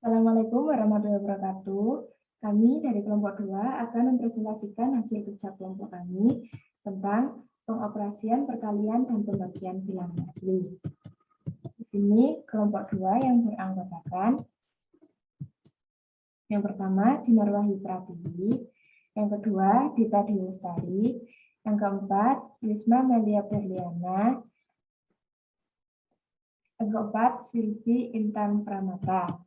Assalamualaikum warahmatullahi wabarakatuh. Kami dari kelompok 2 akan mempresentasikan hasil kerja kelompok kami tentang pengoperasian, perkalian, dan pembagian bilangan asli. Di sini kelompok 2 yang beranggotakan yang pertama Dinar Wahyu Pratiwi, yang kedua Dita Dewi Lestari, yang keempat Risma Melia Berliana, yang keempat Silvi Intan Pramata.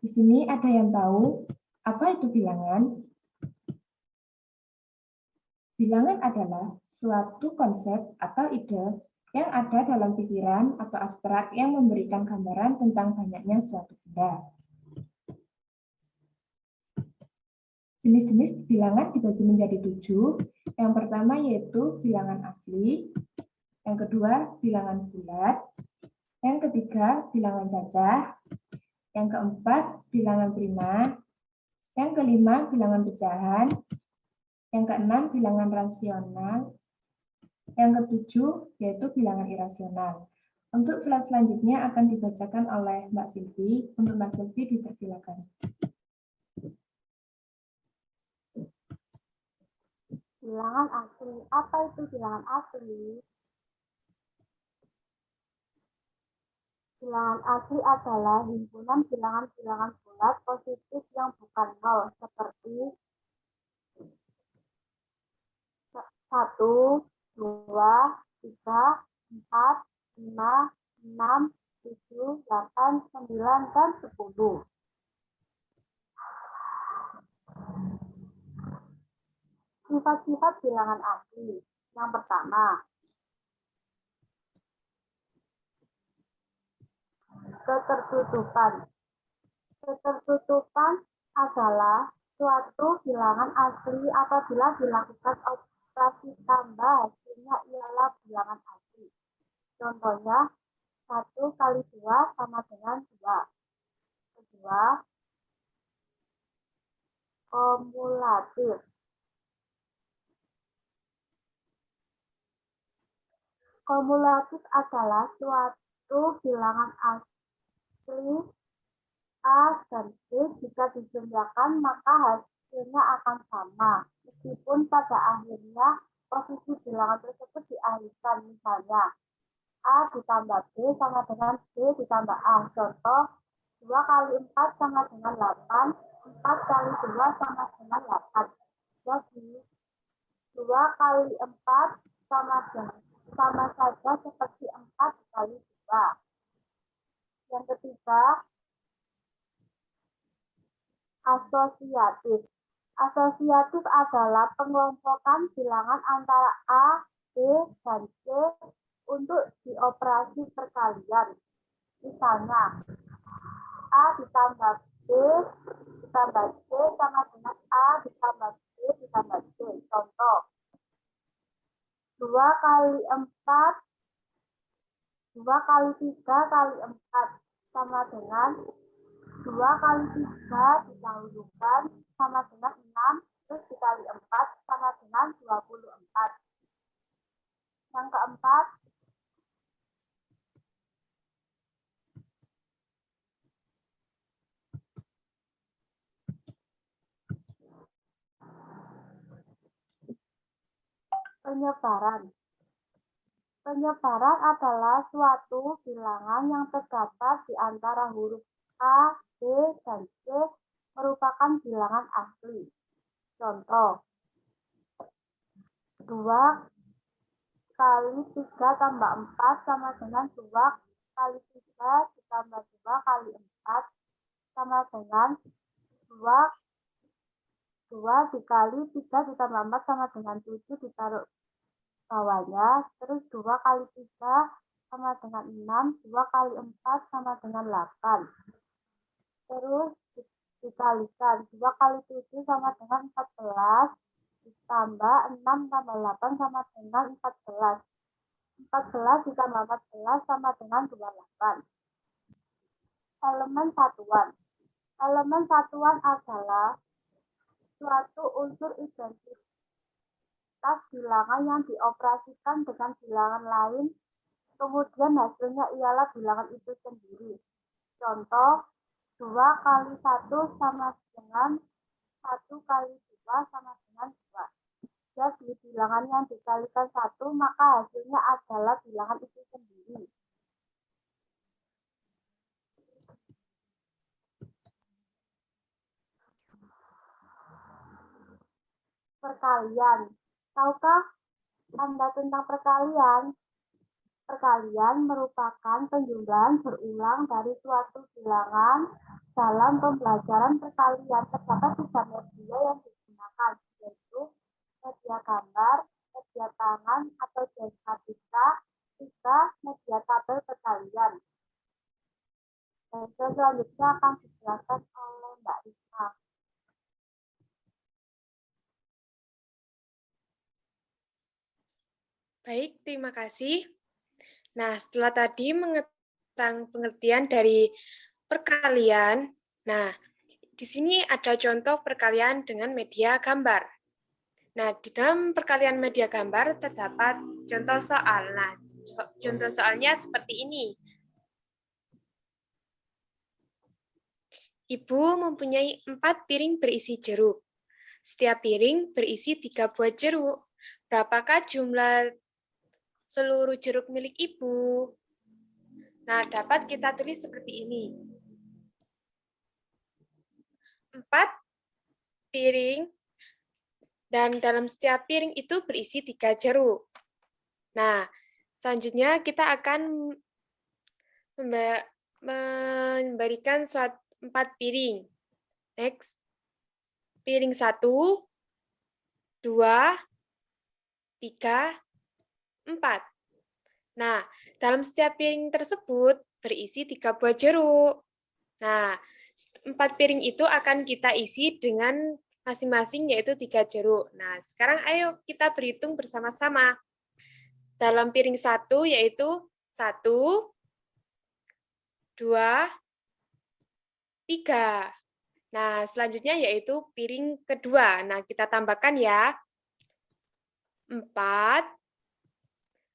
Di sini ada yang tahu apa itu bilangan? Bilangan adalah suatu konsep atau ide yang ada dalam pikiran atau abstrak yang memberikan gambaran tentang banyaknya suatu benda. Jenis-jenis bilangan dibagi menjadi 7. Yang pertama yaitu bilangan asli, yang kedua bilangan bulat, yang ketiga bilangan cacah, yang keempat bilangan prima, yang kelima bilangan pecahan, yang keenam bilangan rasional, yang ketujuh yaitu bilangan irasional. Untuk slide selanjutnya akan dibacakan oleh Mbak Silvi. Untuk Mbak Silvi dipersilakan. Bilangan asli. Apa itu bilangan asli? Bilangan asli adalah himpunan bilangan-bilangan bulat positif yang bukan nol, seperti 1, 2, 3, 4, 5, 6, 7, 8, 9, dan 10. Sifat-sifat bilangan asli. Yang pertama, ketertutupan. Ketertutupan adalah suatu bilangan asli apabila dilakukan operasi tambah hasilnya ialah bilangan asli. Contohnya, 1 kali 2 sama dengan 2. Kedua, kumulatif. Kumulatif adalah suatu bilangan asli A dan B jika dijumlahkan maka hasilnya akan sama, meskipun pada akhirnya posisi bilangan tersebut dialihkan. Misalnya, A ditambah B sama dengan B ditambah A. Contoh, 2 kali 4 sama dengan 8, 4 kali 2 sama dengan 8. Jadi, 2 kali 4 sama saja seperti 4 kali 2. Yang ketiga, asosiatif. Asosiatif adalah pengelompokan bilangan antara A, B, dan C untuk dioperasi perkalian. Misalnya, A ditambah B ditambah C sama dengan A ditambah B ditambah C. Contoh, 2 kali 4, 2 kali 3 kali 4 sama dengan 2 kali 3 didahulukan sama dengan 6, terus dikali 4 sama dengan 24. Yang keempat, penyebaran. Penyebaran adalah suatu bilangan yang terdapat di antara huruf A, B, dan C merupakan bilangan asli. Contoh, 2 kali 3 tambah 4 sama dengan 2 kali 3 ditambah 2 kali 4 sama dengan 2 dikali 3 ditambah 4 sama dengan 7 ditaruh bawahnya, terus 2 kali 3 sama dengan 6, 2 kali 4 sama dengan 8. Terus dikalikan, 2 kali 7 sama dengan 14, ditambah 6 tambah 8 sama dengan 14. 14 ditambah 14 sama dengan 28. Elemen satuan. Elemen satuan adalah suatu unsur identitas bilangan yang dioperasikan dengan bilangan lain Kemudian hasilnya ialah bilangan itu sendiri. Contoh, 2 kali 1 sama dengan 1 kali 2 sama dengan 2. Jadi bilangan yang dikalikan 1, maka hasilnya adalah bilangan itu sendiri. Perkalian. Tahukah Anda tentang perkalian? Perkalian merupakan penjumlahan berulang dari suatu bilangan. Dalam pembelajaran perkalian terdapat 3 media yang digunakan, yaitu media gambar, media tangan atau grafika, 3 media tabel perkalian. Dan selanjutnya akan dijelaskan oleh Mbak Risma. Baik, terima kasih. Nah, setelah tadi tentang pengertian dari perkalian, nah, di sini ada contoh perkalian dengan media gambar. Nah, di dalam perkalian media gambar terdapat contoh soal. Nah, contoh soalnya seperti ini. Ibu mempunyai 4 piring berisi jeruk. Setiap piring berisi 3 buah jeruk. Berapakah jumlah seluruh jeruk milik ibu? Nah, dapat kita tulis seperti ini. 4 piring, dan dalam setiap piring itu berisi 3 jeruk. Nah, selanjutnya kita akan memberikan 4 piring. Next. Piring 1, 2, 3, 4. Nah, dalam setiap piring tersebut berisi 3 buah jeruk. Nah, 4 piring itu akan kita isi dengan masing-masing yaitu 3 jeruk. Nah, sekarang ayo kita berhitung bersama-sama. Dalam piring 1 yaitu 1, 2, 3. Nah, selanjutnya yaitu piring kedua. Nah, kita tambahkan ya. 4,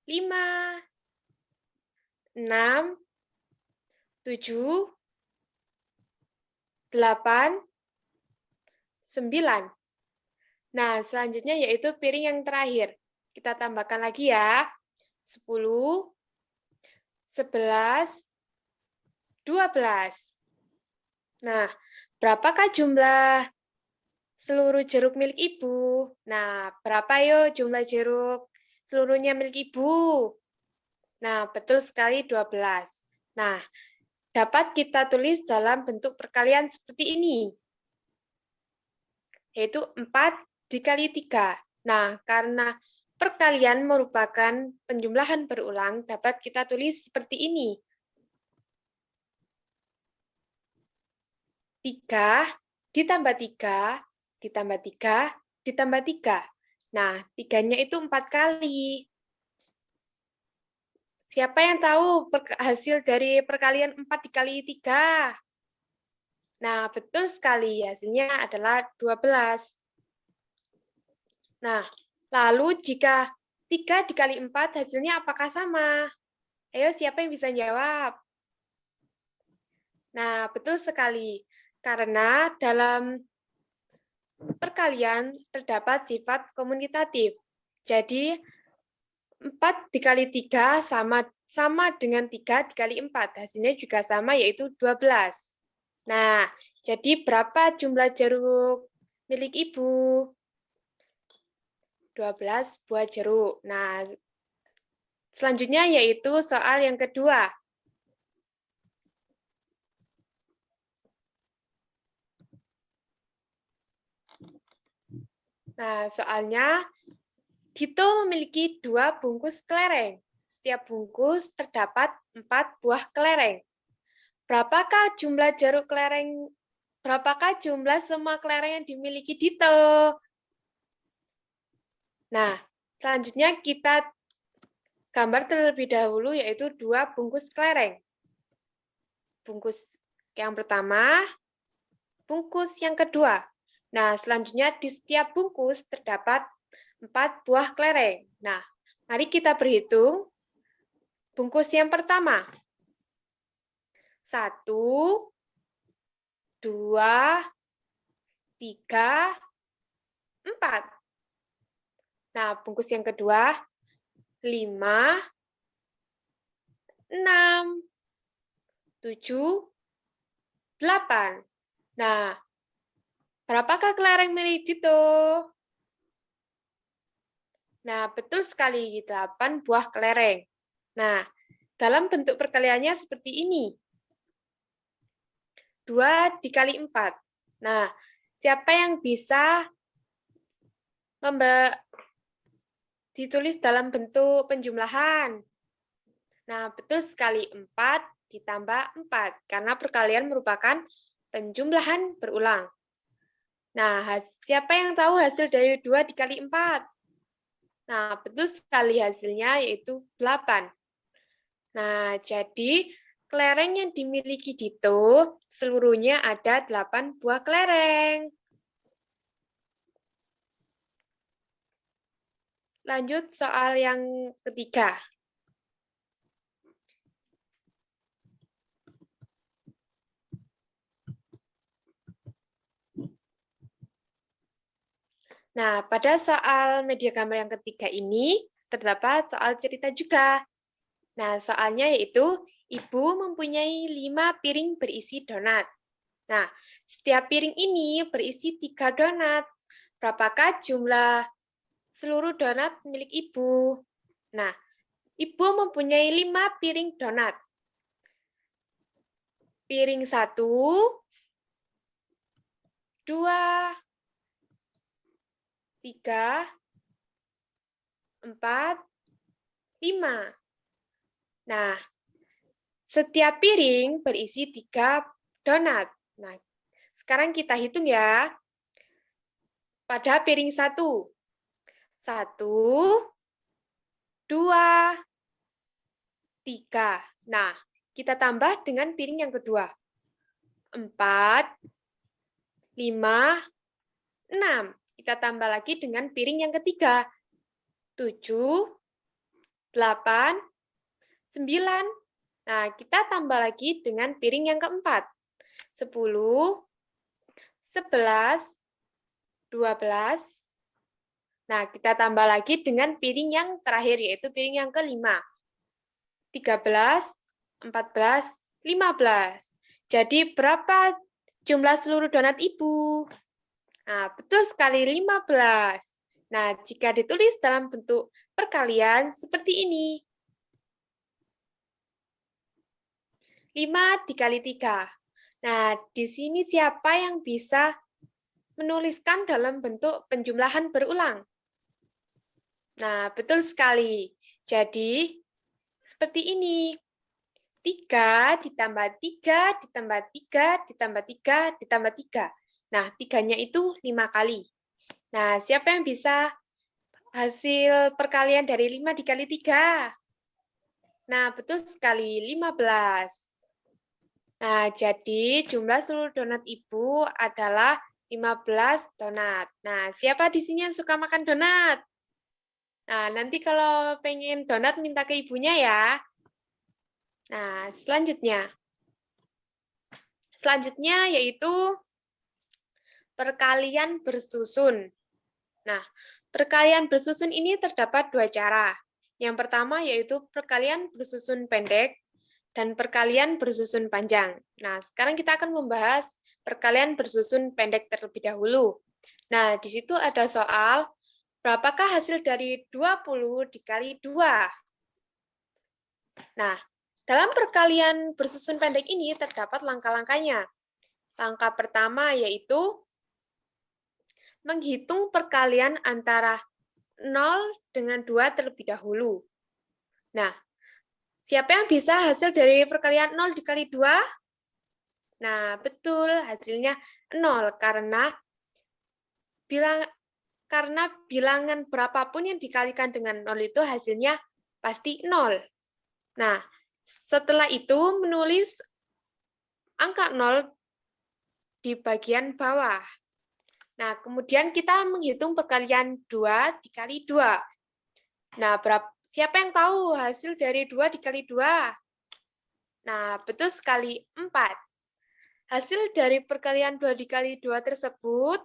5, 6, 7, 8, 9. Nah, selanjutnya yaitu piring yang terakhir. Kita tambahkan lagi ya. 10, 11, 12. Nah, berapakah jumlah seluruh jeruk milik ibu? Nah, berapa yo jumlah jeruk seluruhnya milik ibu? Nah, betul sekali 12. Nah, dapat kita tulis dalam bentuk perkalian seperti ini, yaitu 4 dikali 3. Nah, karena perkalian merupakan penjumlahan berulang, dapat kita tulis seperti ini. 3 ditambah 3, ditambah 3, ditambah 3. Nah, 3-nya itu 4 kali. Siapa yang tahu hasil dari perkalian 4 dikali 3? Nah, betul sekali. Hasilnya adalah 12. Nah, lalu jika 3 dikali 4, hasilnya apakah sama? Ayo, siapa yang bisa jawab? Nah, betul sekali. Karena dalam perkalian terdapat sifat komutatif. Jadi, 4 dikali 3 sama dengan 3 dikali 4. Hasilnya juga sama, yaitu 12. Nah, jadi berapa jumlah jeruk milik ibu? 12 buah jeruk. Nah, selanjutnya yaitu soal yang kedua. Nah, soalnya Dito memiliki 2 bungkus kelereng. Setiap bungkus terdapat 4 buah kelereng. Berapakah jumlah jeruk kelereng? Berapakah jumlah semua kelereng yang dimiliki Dito? Nah, selanjutnya kita gambar terlebih dahulu yaitu 2 bungkus kelereng. Bungkus yang pertama, bungkus yang kedua. Nah, selanjutnya di setiap bungkus terdapat 4 buah kelereng. Nah, mari kita berhitung. bungkus yang pertama. 1, 2, 3, 4. Nah, bungkus yang kedua, 5, 6, 7, 8. Nah, berapakah kelereng milik Dito? Nah, betul sekali, 8 buah kelereng. Nah, dalam bentuk perkaliannya seperti ini. 2 dikali 4. Nah, siapa yang bisa ditulis dalam bentuk penjumlahan? Nah, betul sekali, 4 ditambah 4, karena perkalian merupakan penjumlahan berulang. Nah, siapa yang tahu hasil dari 2 dikali 4? Nah, betul sekali hasilnya yaitu 8. Nah, jadi kelereng yang dimiliki Dito seluruhnya ada 8 buah kelereng. Lanjut soal yang ketiga. Nah, pada soal media gambar yang ketiga ini terdapat soal cerita juga. Nah, soalnya yaitu ibu mempunyai 5 piring berisi donat. Nah, setiap piring ini berisi 3 donat. Berapakah jumlah seluruh donat milik ibu? Nah, ibu mempunyai 5 piring donat. Piring 1, 2, 3, 4, 5. Nah, setiap piring berisi 3 donat. Nah, sekarang kita hitung ya. Pada piring 1. 1, 2, 3. Nah, kita tambah dengan piring yang kedua. 4, 5, 6. Kita tambah lagi dengan piring yang ketiga. 7, 8, 9. Nah, kita tambah lagi dengan piring yang keempat. 10, 11, 12. Nah, kita tambah lagi dengan piring yang terakhir, yaitu piring yang kelima. 13, 14, 15. Jadi, berapa jumlah seluruh donat ibu? Nah, betul sekali, 15. Nah, jika ditulis dalam bentuk perkalian seperti ini. 5 dikali 3. Nah, di sini siapa yang bisa menuliskan dalam bentuk penjumlahan berulang? Nah, betul sekali. Jadi, seperti ini. 3 ditambah 3, ditambah 3, ditambah 3, ditambah 3. Nah, 3-nya itu 5 kali. Nah, siapa yang bisa hasil perkalian dari 5 dikali 3? Nah, betul sekali, 15. Nah, jadi jumlah seluruh donat ibu adalah 15 donat. Nah, siapa di sini yang suka makan donat? Nah, nanti kalau pengen donat minta ke ibunya ya. Nah, selanjutnya. Selanjutnya yaitu perkalian bersusun. Nah, perkalian bersusun ini terdapat 2 cara. Yang pertama yaitu perkalian bersusun pendek dan perkalian bersusun panjang. Nah, sekarang kita akan membahas perkalian bersusun pendek terlebih dahulu. Nah, di situ ada soal, berapakah hasil dari 20 dikali 2? Nah, dalam perkalian bersusun pendek ini terdapat langkah-langkahnya. Langkah pertama yaitu menghitung perkalian antara 0 dengan 2 terlebih dahulu. Nah, siapa yang bisa hasil dari perkalian 0 dikali 2? Nah, betul, hasilnya 0 karena bilangan berapapun yang dikalikan dengan 0 itu hasilnya pasti 0. Nah, setelah itu menulis angka 0 di bagian bawah. Nah, kemudian kita menghitung perkalian 2 dikali 2. Nah, siapa yang tahu hasil dari 2 dikali 2? Nah, betul sekali, 4. Hasil dari perkalian 2 dikali 2 tersebut,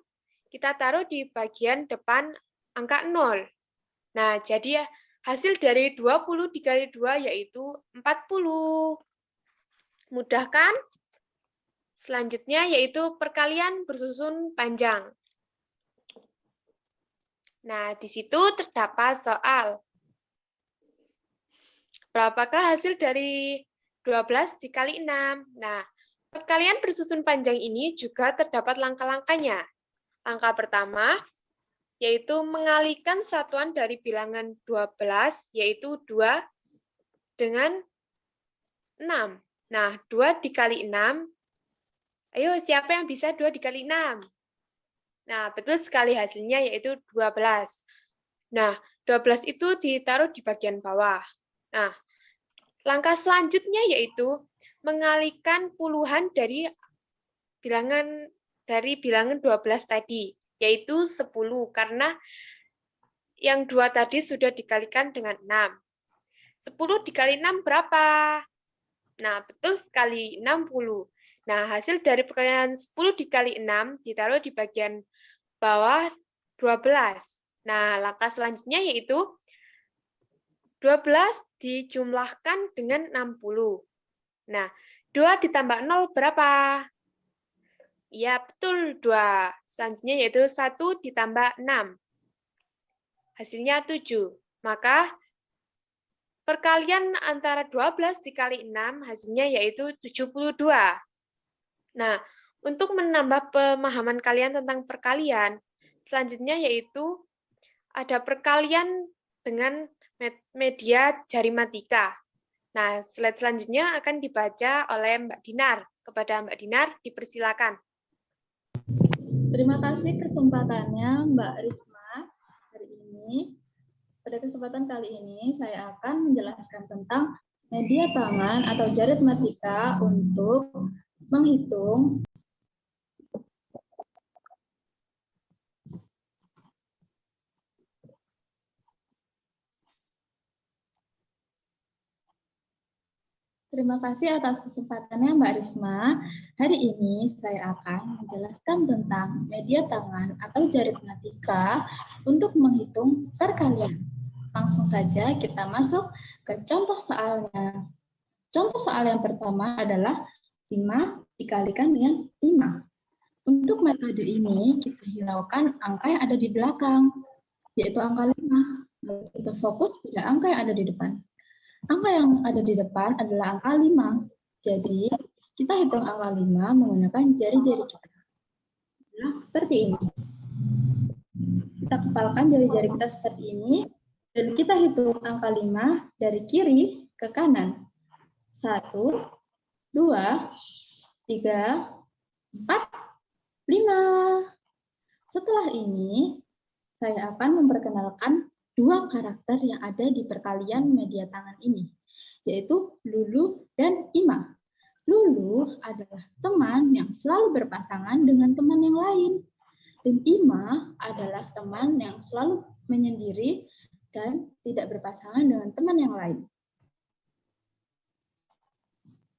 kita taruh di bagian depan angka 0. Nah, jadi hasil dari 20 dikali 2 yaitu 40. Mudah kan? Selanjutnya yaitu perkalian bersusun panjang. Nah, di situ terdapat soal. Berapakah hasil dari 12 dikali 6? Nah, perkalian bersusun panjang ini juga terdapat langkah-langkahnya. Langkah pertama, yaitu mengalihkan satuan dari bilangan 12, yaitu 2 dengan 6. Nah, 2 dikali 6, ayo siapa yang bisa 2 dikali 6? Nah, betul sekali hasilnya yaitu 12. Nah, 12 itu ditaruh di bagian bawah. Nah, langkah selanjutnya yaitu mengalihkan puluhan dari bilangan 12 tadi, yaitu 10, karena yang 2 tadi sudah dikalikan dengan 6. 10 dikali 6 berapa? Nah, betul sekali, 60. Nah, hasil dari perkalian 10 dikali 6 ditaruh di bagian bawah 12. Nah, langkah selanjutnya yaitu 12 dijumlahkan dengan 60. Nah, 2 ditambah 0 berapa? Ya, betul, 2. Selanjutnya yaitu 1 ditambah 6. Hasilnya 7. Maka perkalian antara 12 dikali 6 hasilnya yaitu 72. Nah, untuk menambah pemahaman kalian tentang perkalian, selanjutnya yaitu ada perkalian dengan media jarimatika. Nah, slide selanjutnya akan dibaca oleh Mbak Dinar. Kepada Mbak Dinar, dipersilakan. Terima kasih kesempatannya Mbak Risma hari ini. Pada kesempatan kali ini saya akan menjelaskan tentang media tangan atau jarimatika untuk menghitung Terima kasih atas kesempatannya Mbak Risma. Hari ini saya akan menjelaskan tentang media tangan atau jarimatika untuk menghitung perkalian. Langsung saja kita masuk ke contoh soalnya. Contoh soal yang pertama adalah 5 dikalikan dengan 5. Untuk metode ini kita hiraukan angka yang ada di belakang, yaitu angka 5. Lalu kita fokus pada angka yang ada di depan. Angka yang ada di depan adalah angka 5. Jadi, kita hitung angka 5 menggunakan jari-jari kita. Nah, seperti ini. Kita kepalkan jari-jari kita seperti ini, dan kita hitung angka 5 dari kiri ke kanan. 1, 2, 3, 4, 5. Setelah ini, saya akan memperkenalkan 2 karakter yang ada di perkalian media tangan ini, yaitu Lulu dan Ima. Lulu adalah teman yang selalu berpasangan dengan teman yang lain, dan Ima adalah teman yang selalu menyendiri dan tidak berpasangan dengan teman yang lain.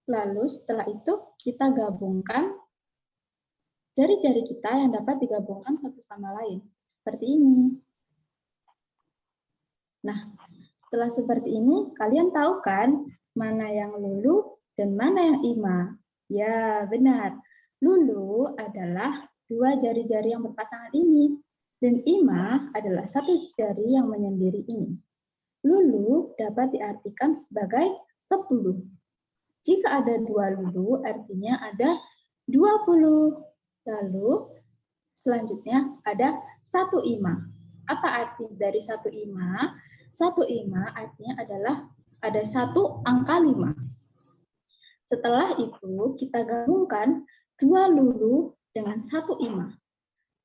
Lalu setelah itu kita gabungkan jari-jari kita yang dapat digabungkan satu sama lain, seperti ini. Nah, setelah seperti ini, kalian tahu kan mana yang Lulu dan mana yang Ima? Ya, benar. Lulu adalah 2 jari-jari yang berpasangan ini, dan Ima adalah 1 jari yang menyendiri ini. Lulu dapat diartikan sebagai 10. Jika ada 2 Lulu, artinya ada 20. Lalu, selanjutnya ada 1 Ima. Apa arti dari 1 Ima? 1 Ima artinya adalah ada 1 angka 5. Setelah itu kita gabungkan 2 Lulu dengan 1 Ima.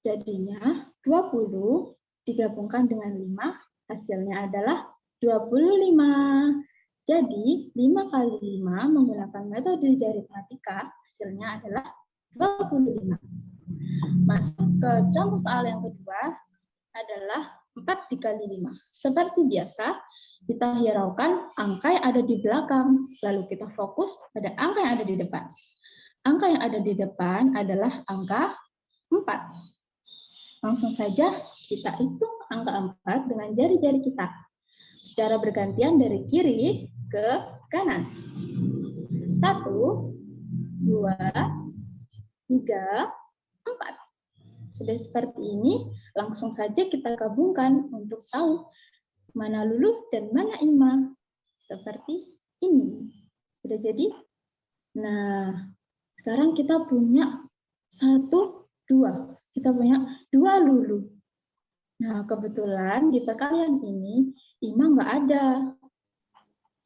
Jadinya 20 digabungkan dengan 5, hasilnya adalah 25. Jadi 5 kali 5 menggunakan metode jarimatika, hasilnya adalah 25. Masuk ke contoh soal yang kedua adalah 4 dikali 5. Seperti biasa, Kita hiraukan angka yang ada di belakang, lalu kita fokus pada angka yang ada di depan. Angka yang ada di depan adalah angka 4. Langsung saja kita hitung angka 4 dengan jari-jari kita. Secara bergantian dari kiri ke kanan. 1, 2, 3, 4. Sudah seperti ini, langsung saja kita gabungkan untuk tahu mana Lulu dan mana Ima. Seperti ini. Sudah jadi? Nah, sekarang kita punya 1, 2. Kita punya 2 Lulu. Nah, kebetulan di perkalian ini, Ima nggak ada.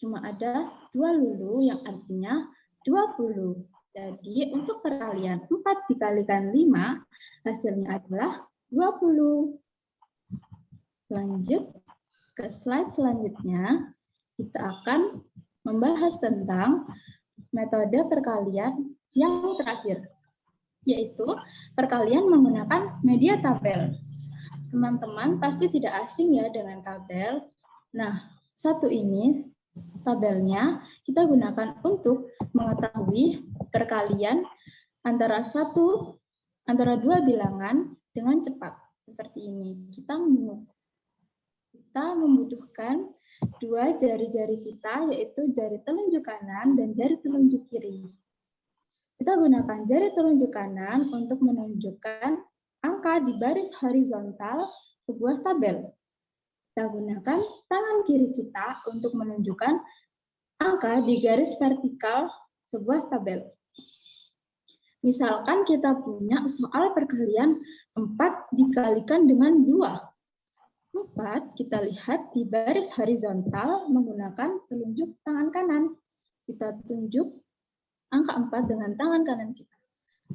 Cuma ada 2 Lulu yang artinya 20. Jadi, untuk perkalian 4 dikalikan 5, hasilnya adalah 20. Lanjut ke slide selanjutnya, kita akan membahas tentang metode perkalian yang terakhir, yaitu perkalian menggunakan media tabel. Teman-teman pasti tidak asing ya dengan tabel. Nah, satu ini tabelnya kita gunakan untuk mengetahui perkalian antara dua bilangan dengan cepat. Seperti ini. Kita membutuhkan dua jari-jari kita, yaitu jari telunjuk kanan dan jari telunjuk kiri. Kita gunakan jari telunjuk kanan untuk menunjukkan angka di baris horizontal sebuah tabel. Kita gunakan tangan kiri kita untuk menunjukkan angka di garis vertikal sebuah tabel. Misalkan kita punya soal perkalian 4 dikalikan dengan 2. 4 kita lihat di baris horizontal menggunakan telunjuk tangan kanan. Kita tunjuk angka 4 dengan tangan kanan kita.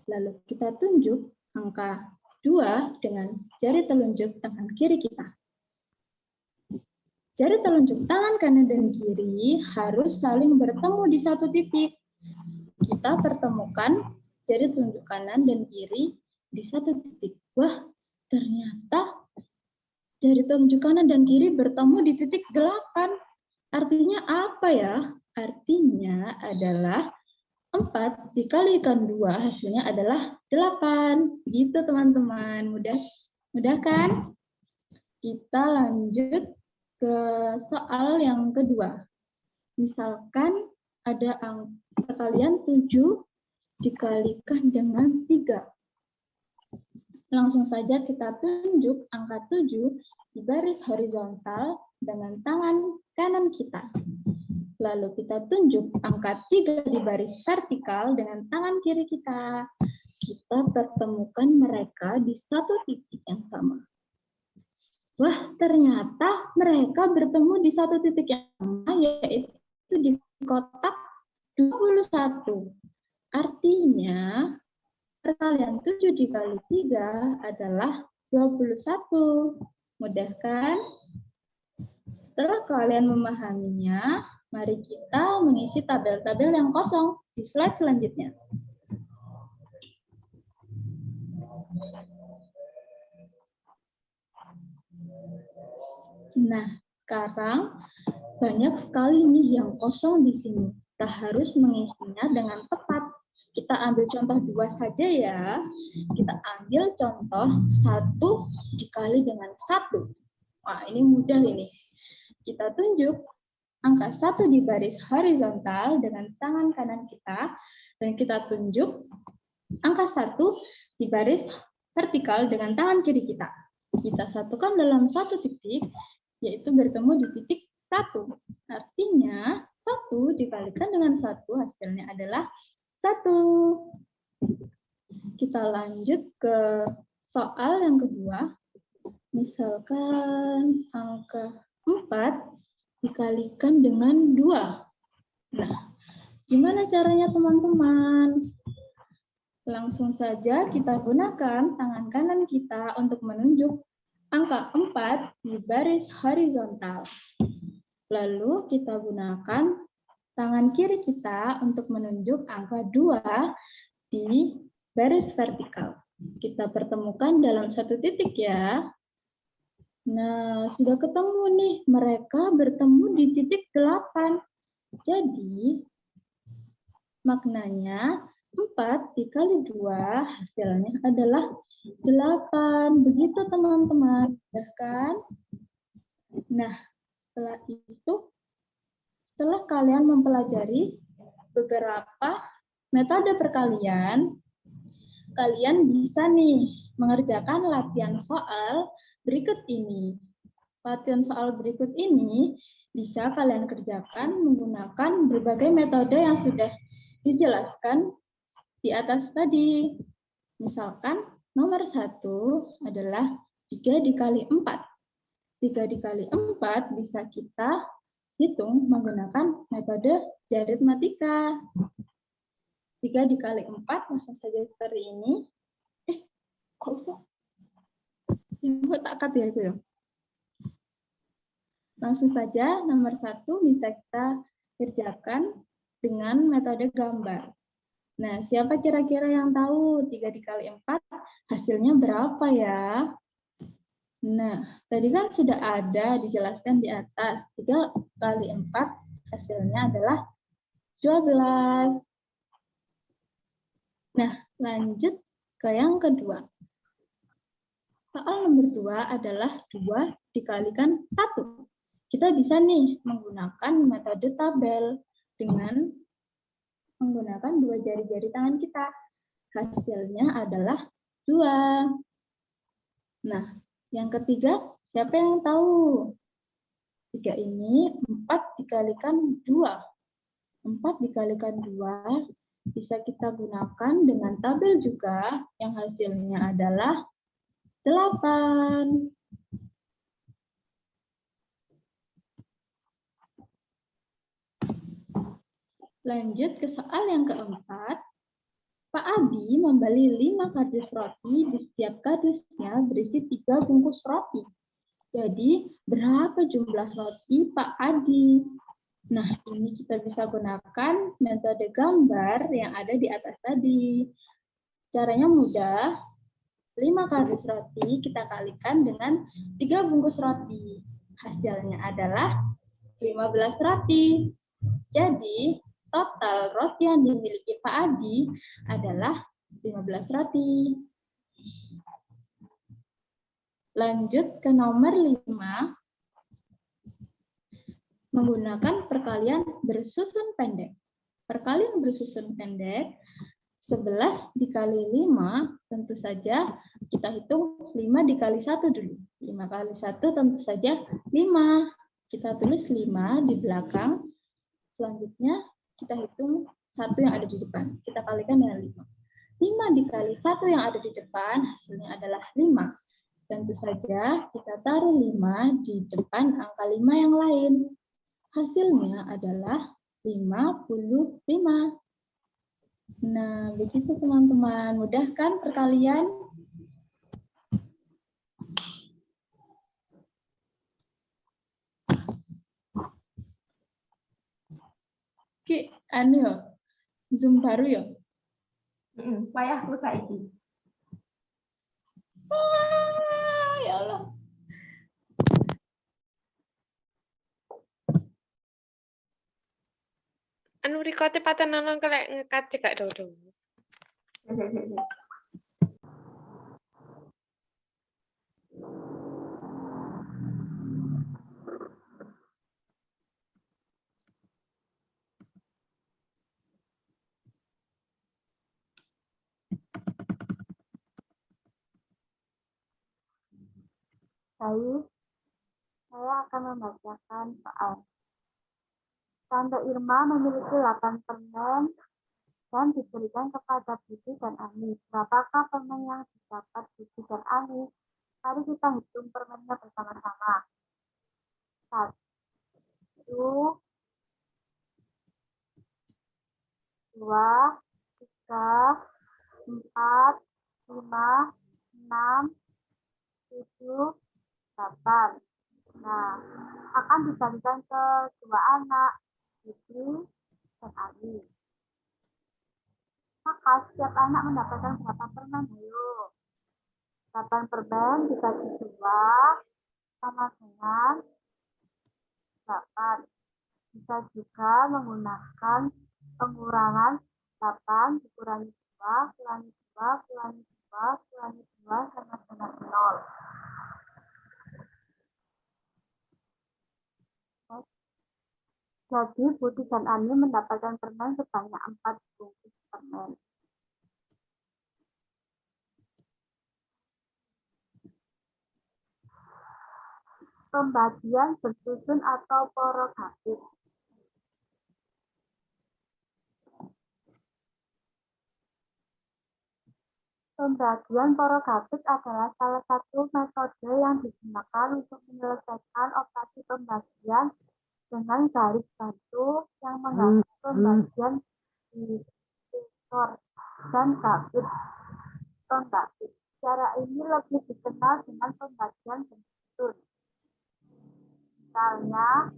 Lalu kita tunjuk angka 2 dengan jari telunjuk tangan kiri kita. Jari telunjuk tangan kanan dan kiri harus saling bertemu di satu titik. Kita pertemukan jari telunjuk kanan dan kiri di satu titik. Wah, ternyata jari telunjuk kanan dan kiri bertemu di titik 8. Artinya apa ya? Artinya adalah 4 dikalikan 2 hasilnya adalah 8. Gitu teman-teman. Mudah kan? Kita lanjut ke soal yang kedua. Misalkan ada perkalian 7 dikalikan dengan 3. Langsung saja kita tunjuk angka 7 di baris horizontal dengan tangan kanan kita. Lalu kita tunjuk angka 3 di baris vertikal dengan tangan kiri kita. Kita pertemukan mereka di satu titik yang sama. Wah, ternyata mereka bertemu di satu titik yang sama, yaitu di kotak 21. Artinya, perkalian 7 dikali 3 adalah 21. Mudah kan? Setelah kalian memahaminya, mari kita mengisi tabel-tabel yang kosong di slide selanjutnya. Nah, sekarang banyak sekali nih yang kosong di sini. Kita harus mengisinya dengan tepat. Kita ambil contoh 2 saja ya. Kita ambil contoh 1 dikali dengan 1. Wah, ini mudah ini. Kita tunjuk angka 1 di baris horizontal dengan tangan kanan kita. Dan kita tunjuk angka 1 di baris vertikal dengan tangan kiri kita. Kita satukan dalam satu titik, yaitu bertemu di titik 1. Artinya, 1 dikalikan dengan 1 hasilnya adalah 1. Kita lanjut ke soal yang kedua. Misalkan angka 4 dikalikan dengan 2. Nah, gimana caranya teman-teman? Langsung saja kita gunakan tangan kanan kita untuk menunjuk angka 4 di baris horizontal. Lalu kita gunakan tangan kiri kita untuk menunjuk angka 2 di baris vertikal. Kita pertemukan dalam satu titik ya. Nah, sudah ketemu nih, mereka bertemu di titik 8. Jadi, maknanya 4 dikali 2 hasilnya adalah 8. Begitu teman-teman, ya kan? Nah, setelah kalian mempelajari beberapa metode perkalian, kalian bisa nih mengerjakan latihan soal berikut ini. Latihan soal berikut ini bisa kalian kerjakan menggunakan berbagai metode yang sudah dijelaskan di atas tadi. Misalkan nomor 1 adalah 3 dikali 4. 3 dikali 4 bisa kita hitung menggunakan metode aritmatika. 3 dikali 4 langsung saja seperti ini. Kok usah? Ini tak cut ya itu ya. Langsung saja nomor 1 bisa kita kerjakan dengan metode gambar. Nah, siapa kira-kira yang tahu 3 dikali 4 hasilnya berapa ya? Nah, tadi kan sudah ada dijelaskan di atas. 3 kali 4 hasilnya adalah 12. Nah, lanjut ke yang kedua. Soal nomor 2 adalah 2 dikalikan 1. Kita bisa nih menggunakan metode tabel dengan menggunakan 2 jari-jari tangan kita. Hasilnya adalah 2. Nah, yang ketiga, siapa yang tahu? 3 ini 4 dikalikan 2. 4 dikalikan 2 bisa kita gunakan dengan tabel juga yang hasilnya adalah 8. Lanjut ke soal yang keempat. Pak Adi membeli 5 kardus roti, di setiap kardusnya berisi 3 bungkus roti. Jadi, berapa jumlah roti Pak Adi? Nah, ini kita bisa gunakan metode gambar yang ada di atas tadi. Caranya mudah. 5 kardus roti kita kalikan dengan 3 bungkus roti. Hasilnya adalah 15 roti. Jadi, total roti yang dimiliki Pak Adi adalah 15 roti. Lanjut ke nomor 5. Menggunakan perkalian bersusun pendek. Perkalian bersusun pendek, 11 dikali 5, tentu saja kita hitung 5 dikali 1 dulu. 5 kali 1 tentu saja 5. Kita tulis 5 di belakang. Selanjutnya kita hitung 1 yang ada di depan. Kita kalikan dengan 5. 5 dikali 1 yang ada di depan, hasilnya adalah 5. Tentu saja kita taruh 5 di depan angka 5 yang lain. Hasilnya adalah 55. Nah, begitu teman-teman. Mudah kan perkalian? Oke, Zoom baru ya? Payahku saiki. Ya Allah. Anu rekote patenan kelek ngekat cekak dodo. Baik, saya akan membacakan soal. Tante Irma memiliki 8 permen dan diberikan kepada Bibi dan Ani. Berapakah permen yang didapat Bibi dan Ani? Mari kita hitung permennya bersama-sama. 1, 2, 3, 4, 5, 6, 7, 8. Nah, akan dibagikan ke 2 anak, Bibi dan Ani. Maka setiap anak mendapatkan berapa permen? Ayo. 8 permen dibagi 2, sama dengan 8. Bisa juga menggunakan pengurangan 8 dikurangi 2, kurangi 2, kurangi 2, kurangi 2 sama dengan 0. Jadi, Budi dan Ani mendapatkan permen sebanyak 4 bungkus permen. Pembagian bersusun atau porogatif. Pembagian porogatif adalah salah satu metode yang digunakan untuk menyelesaikan operasi pembagian dengan garis bantu yang menggabung pembagian divisor dan garis pembagian. Cara ini lebih dikenal dengan pembagian bersusun. Misalnya,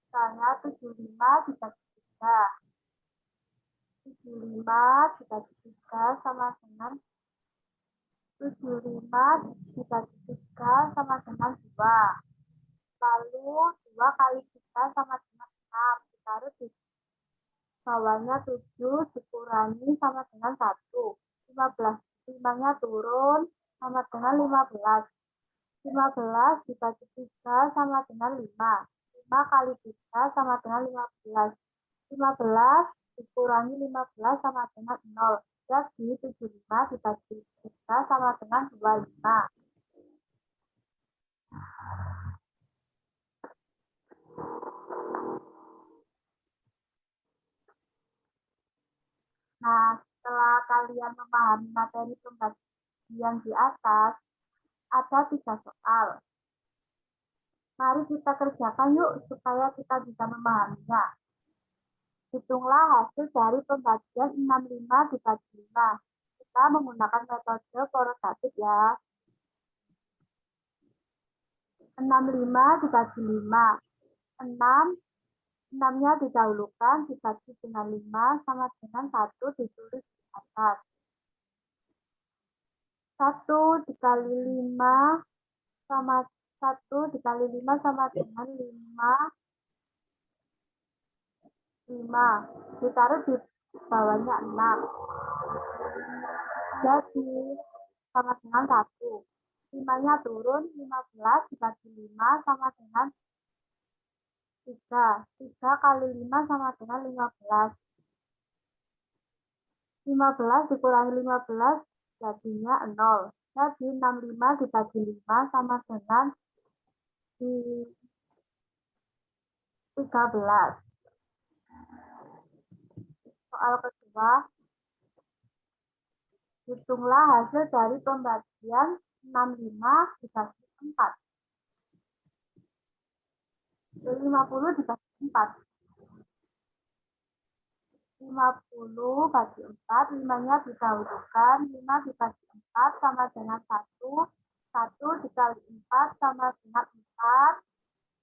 misalnya 75 dibagi 3. 75 dibagi 3 sama dengan 75 dibagi 3 sama dengan 2. Lalu 2 kali 3 sama dengan 6. Ditaruh di bawahnya 7 dikurangi sama dengan 1. 15. 5-nya turun sama dengan 15. 15 dibagi 3 sama dengan 5. 5 kali 3 sama dengan 15. 15 dikurangi 15 sama dengan 0. Jadi 75 dibagi 3 sama dengan 25. Nah, setelah kalian memahami materi pembagian di atas, ada 3 soal. Mari kita kerjakan yuk supaya kita bisa memahaminya. Hitunglah hasil dari pembagian 65 dibagi 5. Kita menggunakan metode porogatif ya. 65 dibagi 5. 6-nya didahulukan dibagi dengan 5 sama dengan 1 ditulis di atas. 1 dikali 5 sama 1 dikali 5 sama dengan 5. Ditaruh di bawahnya 6. Jadi sama dengan 1. 5-nya turun, 15 dibagi 5 sama dengan 3. 3 kali 5 sama dengan 15. 15 dikurangi 15 jadinya 0. Jadi 65 dibagi 5 sama dengan 13. Soal kedua, hitunglah hasil dari pembagian 65 dibagi 4. 50 dibagi 4. 50 bagi 4, 5-nya didahulukan, 5 dibagi 4 sama dengan 1. 1 dikali 4 sama dengan 4.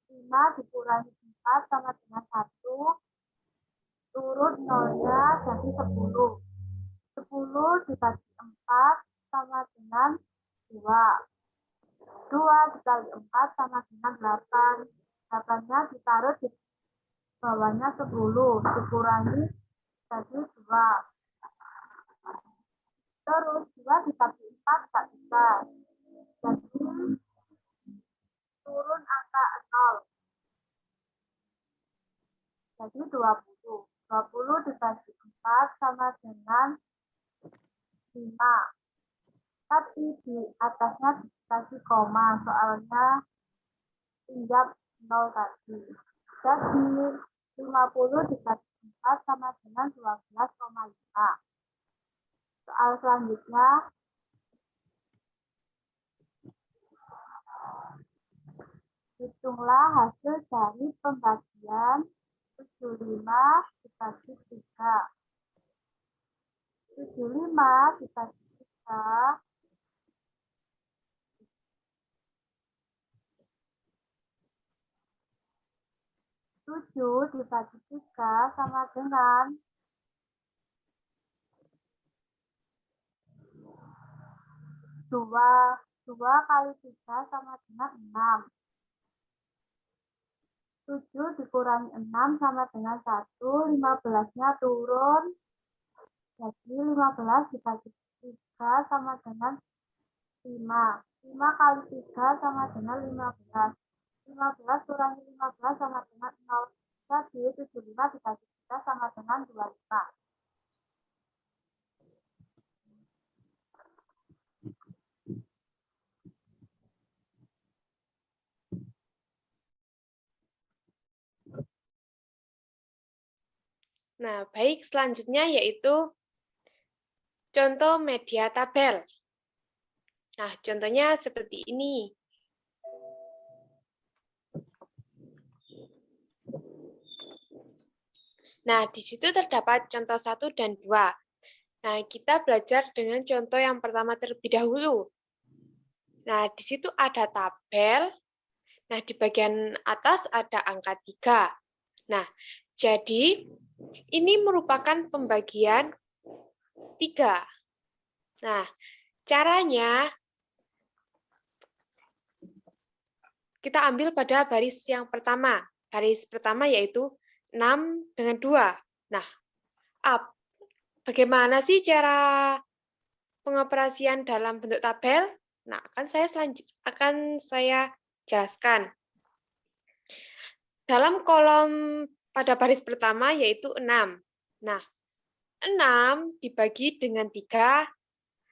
5 dikurangi 4 sama dengan 1. Turun 0-nya jadi 10. 10 dibagi 4 sama dengan 2. 2 dikali 4 sama dengan 8. 8-nya ditaruh di bawahnya 10. Dikurangi jadi 2. Terus 2 dibagi 4 tak bisa. Jadi turun angka 0. Jadi 20. 20 dibagi 4 sama dengan 5. Tapi di atasnya dikasih koma, soalnya pinjam 0 tadi. Jadi 50 dibagi 4 sama dengan 12,5. Soal selanjutnya, hitunglah hasil dari pembagian 75 dibagi 3. 75 dibagi 3 75 7 dibagi 3 sama dengan 2. 2 kali 3 sama dengan 6. 7 dikurangi 6 sama dengan 1. 15-nya turun. Jadi 15 dibagi 3 sama dengan 5. 5 kali 3 sama dengan 15. 15 kurangi 15 sama dengan 0. Jadi 75 dibagi 3 sama dengan 25. Nah, baik, selanjutnya yaitu contoh media tabel. Nah, contohnya seperti ini. Nah, di situ terdapat contoh 1 dan 2. Nah, kita belajar dengan contoh yang pertama terlebih dahulu. Nah, di situ ada tabel. Nah, di bagian atas ada angka 3. Nah, jadi ini merupakan pembagian 3. Nah, caranya kita ambil pada baris yang pertama. Baris pertama yaitu 6 dengan 2. Nah, bagaimana sih cara pengoperasian dalam bentuk tabel? Nah, akan saya jelaskan. Dalam kolom pada baris pertama yaitu 6. Nah, 6 dibagi dengan 3,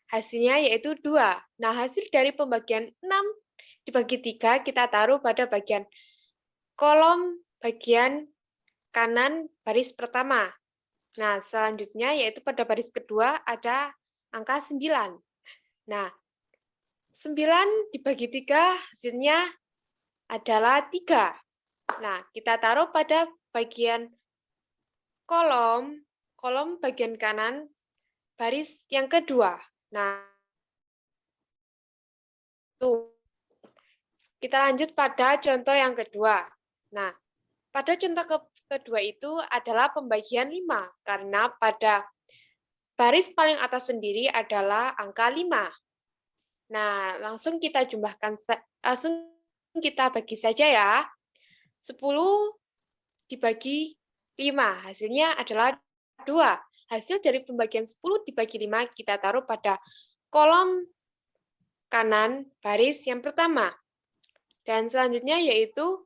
hasilnya yaitu 2. Nah, hasil dari pembagian 6 dibagi 3 kita taruh pada bagian kolom bagian kanan baris pertama. Nah, selanjutnya yaitu pada baris kedua ada angka 9. Nah, 9 dibagi 3 hasilnya adalah 3. Nah, kita taruh pada bagian kolom bagian kanan baris yang kedua. Nah, tuh. Kita lanjut pada contoh yang kedua. Nah, pada contoh kedua itu adalah pembagian 5, karena pada baris paling atas sendiri adalah angka 5. Nah, langsung kita bagi saja ya. 10 dibagi 5, hasilnya adalah 2. Hasil dari pembagian 10 dibagi 5 kita taruh pada kolom kanan baris yang pertama. Dan selanjutnya yaitu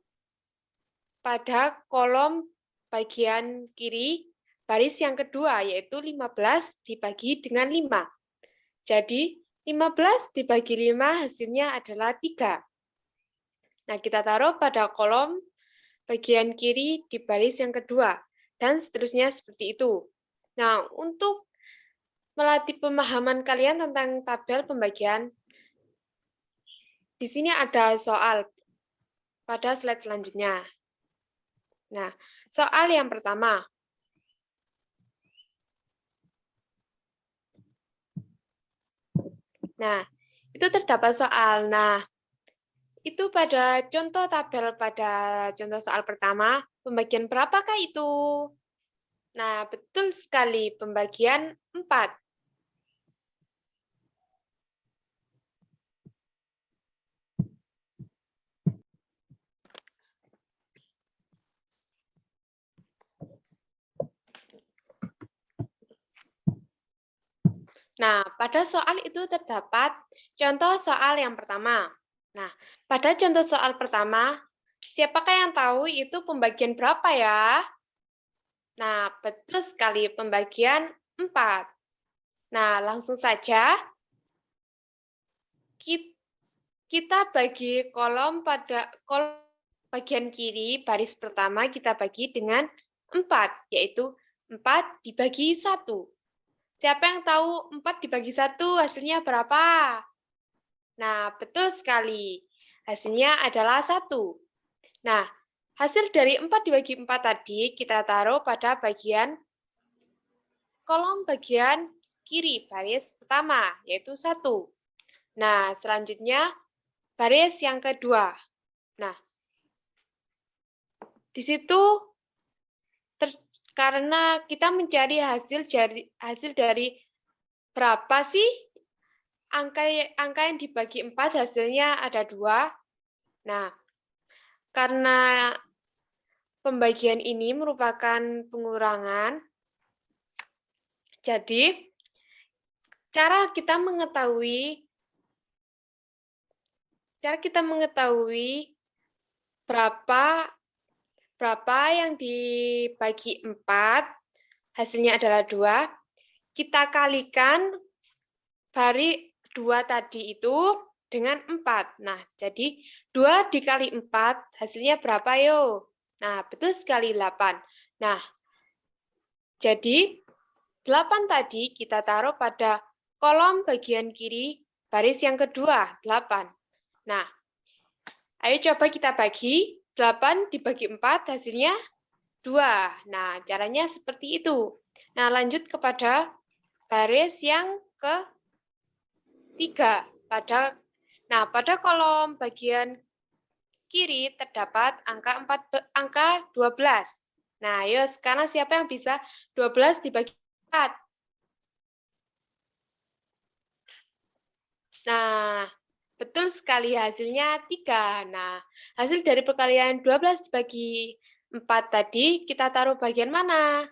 pada kolom bagian kiri baris yang kedua, yaitu 15 dibagi dengan 5. Jadi 15 dibagi 5 hasilnya adalah 3. Nah, kita taruh pada kolom bagian kiri di baris yang kedua, dan seterusnya seperti itu. Nah, untuk melatih pemahaman kalian tentang tabel pembagian, di sini ada soal pada slide selanjutnya. Nah, soal yang pertama. Nah, itu terdapat soal. Nah, itu pada contoh tabel pada contoh soal pertama, pembagian berapakah itu? Nah, betul sekali, pembagian 4. Nah, pada soal itu terdapat contoh soal yang pertama. Nah, pada contoh soal pertama, siapakah yang tahu itu pembagian berapa ya? Nah, betul sekali, pembagian 4. Nah, langsung saja kita bagi kolom pada kolom bagian kiri baris pertama kita bagi dengan 4, yaitu 4 dibagi 1. Siapa yang tahu 4 dibagi 1 hasilnya berapa? Nah, betul sekali. Hasilnya adalah 1. Nah, hasil dari 4 dibagi 4 tadi kita taruh pada bagian kolom bagian kiri baris pertama, yaitu 1. Nah, selanjutnya baris yang kedua. Nah, di situ karena kita mencari hasil dari berapa sih angka yang dibagi 4 hasilnya ada 2. Nah, karena pembagian ini merupakan pengurangan, jadi cara kita mengetahui berapa yang dibagi 4, hasilnya adalah 2, kita kalikan dari 2 tadi itu dengan 4. Nah, jadi 2 dikali 4, hasilnya berapa yo? Nah, betul sekali 8. Nah, jadi 8 tadi kita taruh pada kolom bagian kiri baris yang kedua, 8. Nah, ayo coba kita bagi. 8 dibagi 4, hasilnya 2. Nah, caranya seperti itu. Nah, lanjut kepada baris yang ketiga. Pada kolom bagian kiri terdapat angka 12. Nah, ayo sekarang siapa yang bisa 12 dibagi 4? Nah, betul sekali hasilnya 3. Nah, hasil dari perkalian 12 dibagi 4 tadi kita taruh bagian mana?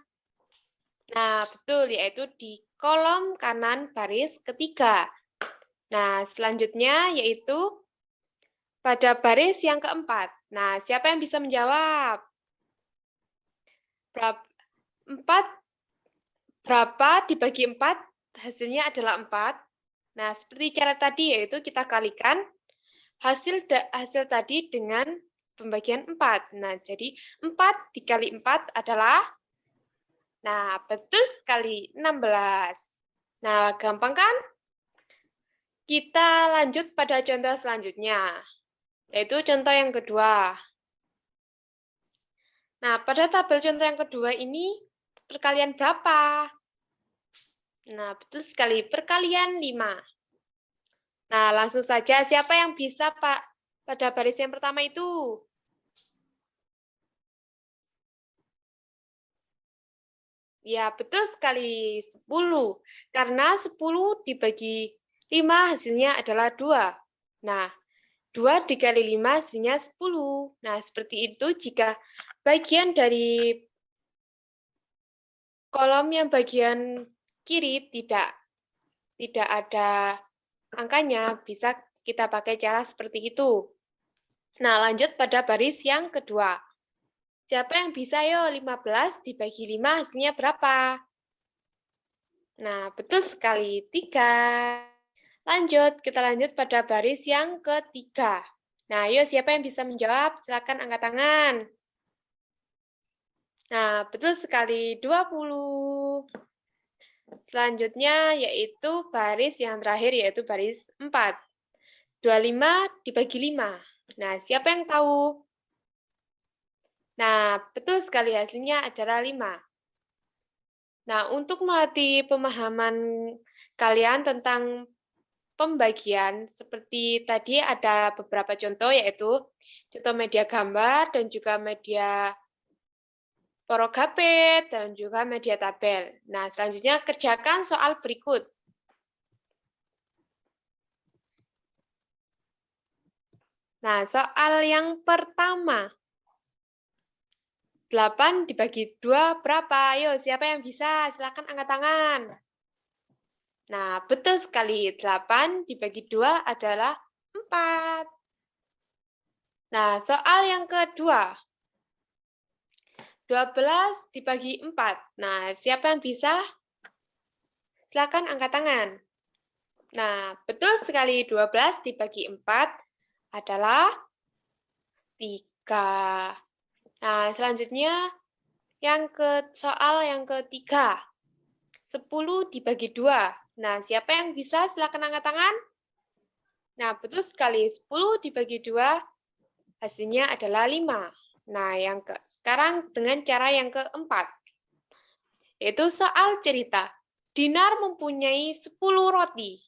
Nah, betul, yaitu di kolom kanan baris ketiga. Nah, selanjutnya yaitu pada baris yang keempat. Nah, siapa yang bisa menjawab? Berapa dibagi 4? Hasilnya adalah 4. Nah, seperti cara tadi, yaitu kita kalikan hasil tadi dengan pembagian 4. Nah, jadi 4 dikali 4 adalah, nah, betul sekali, 16. Nah, gampang kan? Kita lanjut pada contoh selanjutnya, yaitu contoh yang kedua. Nah, pada tabel contoh yang kedua ini, perkalian berapa? Nah, betul sekali, perkalian 5. Nah, langsung saja, siapa yang bisa, Pak, pada baris yang pertama itu? Ya, betul sekali, 10. Karena 10 dibagi 5 hasilnya adalah 2. Nah, 2 dikali 5 hasilnya 10. Nah, seperti itu jika bagian dari kolom yang bagian kiri tidak ada angkanya, bisa kita pakai cara seperti itu. Nah, lanjut pada baris yang kedua. Siapa yang bisa yo 15 dibagi 5 hasilnya berapa? Nah, betul sekali, 3. Lanjut, kita lanjut pada baris yang ketiga. Nah, ayo siapa yang bisa menjawab? Silakan angkat tangan. Nah, betul sekali, 20. Selanjutnya yaitu baris yang terakhir, yaitu baris 4. 25 dibagi 5. Nah, siapa yang tahu? Nah, betul sekali, hasilnya adalah 5. Nah, untuk melatih pemahaman kalian tentang pembagian, seperti tadi ada beberapa contoh, yaitu contoh media gambar dan juga media porogapet dan juga media tabel. Nah, selanjutnya kerjakan soal berikut. Nah, soal yang pertama. 8 dibagi 2 berapa? Ayo, siapa yang bisa? Silakan angkat tangan. Nah, betul sekali. 8 dibagi 2 adalah 4. Nah, soal yang kedua. 12 dibagi 4. Nah, siapa yang bisa? Silakan angkat tangan. Nah, betul sekali, 12 dibagi 4 adalah 3. Nah, selanjutnya soal yang ketiga. 10 dibagi 2. Nah, siapa yang bisa? Silakan angkat tangan. Nah, betul sekali, 10 dibagi 2 hasilnya adalah 5. Nah, sekarang dengan cara yang keempat, yaitu soal cerita. Dinar mempunyai 10 roti.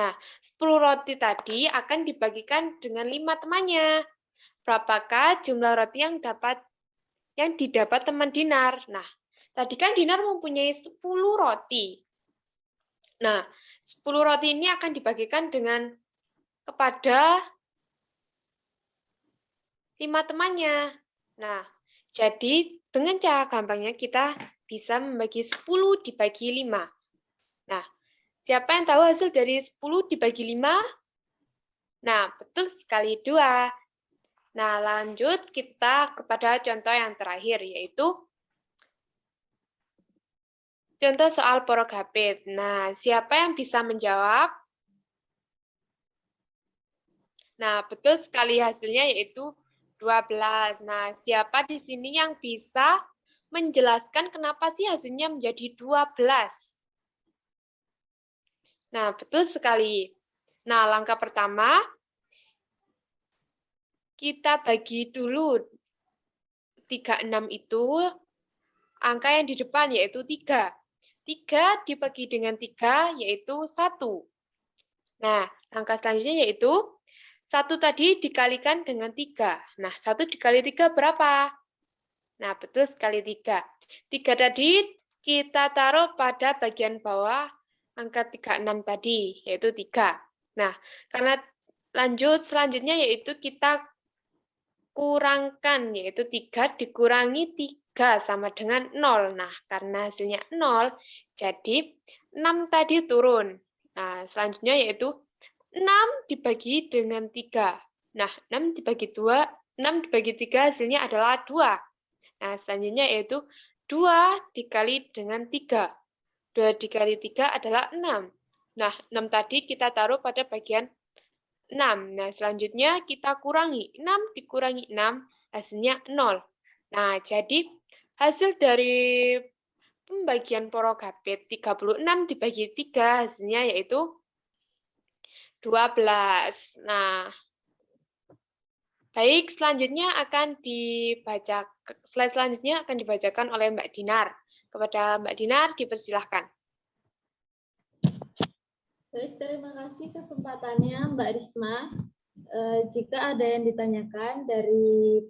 Nah, 10 roti tadi akan dibagikan dengan 5 temannya. Berapakah jumlah roti yang dapat yang didapat teman Dinar. Nah, tadi kan Dinar mempunyai 10 roti. Nah, 10 roti ini akan dibagikan kepada 5 temannya. Nah, jadi dengan cara gampangnya kita bisa membagi 10 dibagi 5. Nah, siapa yang tahu hasil dari 10 dibagi 5? Nah, betul sekali 2. Nah, lanjut kita kepada contoh yang terakhir, yaitu contoh soal porogapit. Nah, siapa yang bisa menjawab? Nah, betul sekali hasilnya yaitu 12. Nah, siapa di sini yang bisa menjelaskan kenapa sih hasilnya menjadi 12? Nah, betul sekali. Nah, langkah pertama, kita bagi dulu 36 itu, angka yang di depan yaitu 3. 3 dibagi dengan 3 yaitu 1. Nah, langkah selanjutnya yaitu 1 tadi dikalikan dengan 3. Nah, 1 dikali 3 berapa? Nah, betul sekali 3. 3 tadi kita taruh pada bagian bawah angka 36 tadi, yaitu 3. Nah, karena selanjutnya yaitu kita kurangkan, yaitu 3 dikurangi 3 sama dengan 0. Nah, karena hasilnya 0, jadi 6 tadi turun. Nah, selanjutnya yaitu 6 dibagi dengan 3. Nah, 6 dibagi 3 hasilnya adalah 2. Nah, selanjutnya yaitu 2 dikali dengan 3. 2 dikali 3 adalah 6. Nah, 6 tadi kita taruh pada bagian 6. Nah, selanjutnya kita kurangi. 6 dikurangi 6, hasilnya 0. Nah, jadi hasil dari pembagian porogapit 36 dibagi 3, hasilnya yaitu 12. Nah, baik, slide selanjutnya akan dibacakan oleh Mbak Dinar. Kepada Mbak Dinar, dipersilahkan. Baik, terima kasih kesempatannya Mbak Risma. Jika ada yang ditanyakan dari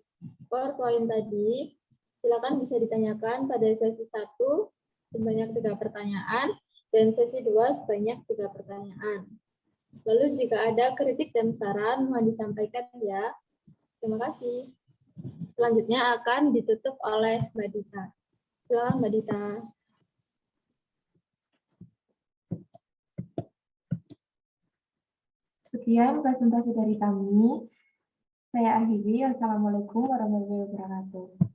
PowerPoint tadi, silakan bisa ditanyakan pada sesi 1 sebanyak 3 pertanyaan dan sesi 2 sebanyak 3 pertanyaan. Lalu jika ada kritik dan saran mohon disampaikan ya. Terima kasih. Selanjutnya akan ditutup oleh Mbak Dita. Silakan Mbak Dita. Sekian presentasi dari kami. Saya akhiri. Wassalamualaikum warahmatullahi wabarakatuh.